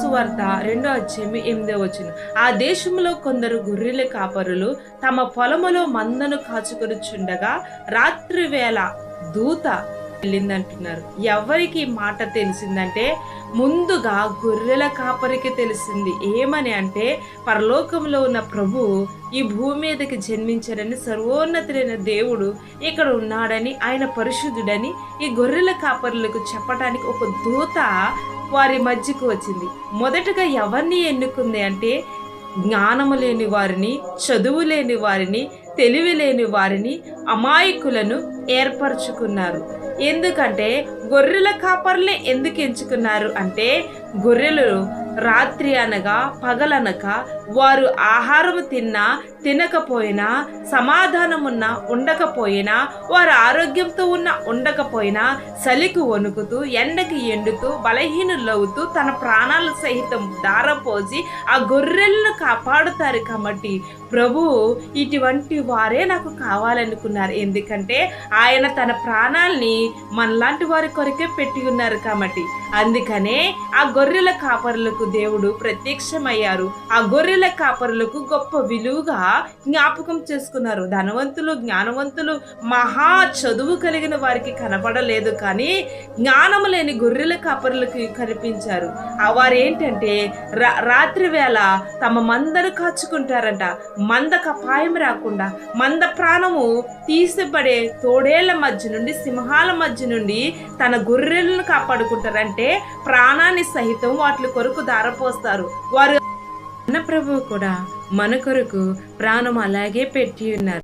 సువార్త 2:8 ఆ దేశంలో కొందరు గొర్రెల కాపరులు తమ పొలములో మందను కాచుకొనుచుండగా రాత్రి వేళ దూత వెళ్ళిందంటున్నారు. ఎవరికి ఈ మాట తెలిసిందంటే ముందుగా గొర్రెల కాపరికి తెలిసింది. ఏమని అంటే పరలోకంలో ఉన్న ప్రభు ఈ భూమి మీదకి జన్మించారని, సర్వోన్నతుడైన దేవుడు ఇక్కడ ఉన్నాడని, ఆయన పరిశుద్ధుడని ఈ గొర్రెల కాపరులకు చెప్పడానికి ఒక దూత వారి మధ్యకు వచ్చింది. మొదటగా ఎవరిని ఎన్నుకుంది అంటే జ్ఞానము లేని వారిని, చదువు లేని వారిని, తెలివి లేని వారిని, అమాయకులను ఏర్పరచుకున్నారు. ఎందుకంటే గొర్రెల కాపర్లే ఎందుకు ఎంచుకున్నారు అంటే గొర్రెలు రాత్రి అనగా పగలనక వారు ఆహారం తిన్నా తినకపోయినా, సమాధానమున్నా ఉండకపోయినా, వారు ఆరోగ్యంతో ఉండకపోయినా, చలికి వణుకుతూ ఎండకి ఎండుతూ బలహీనులవుతూ తన ప్రాణాలు సహితం ధారపోసి ఆ గొర్రెలను కాపాడుతారు. కాబట్టి ప్రభు ఇటువంటి వారే నాకు కావాలనుకున్నారు. ఎందుకంటే ఆయన తన ప్రాణాల్ని మనలాంటి వారి కొరకే పెట్టి ఉన్నారు. కాబట్టి అందుకనే ఆ గొర్రెల కాపరులకు దేవుడు ప్రత్యక్షమయ్యారు. ఆ గొర్రెల కాపరులకు గొప్ప విలువగా జ్ఞాపకం చేసుకున్నారు. ధనవంతులు, జ్ఞానవంతులు, మహా చదువు కలిగిన వారికి కనపడలేదు, కానీ జ్ఞానము లేని గొర్రెల కాపరులకు కనిపించారు. వారు ఏంటంటే రాత్రి వేళ తమ మందను కాచుకుంటారంట. మందకు అపాయం రాకుండా, మంద ప్రాణము తీసిపడే తోడేళ్ల మధ్య నుండి, సింహాల మధ్య నుండి తన గొర్రెలను కాపాడుకుంటారంటే ప్రాణాన్ని సహితం వాటి కొరకు ధారపోస్తారు. వారు మన ప్రభువు కూడా మన కొరకు ప్రాణం అలాగే పెట్టి ఉన్నారు.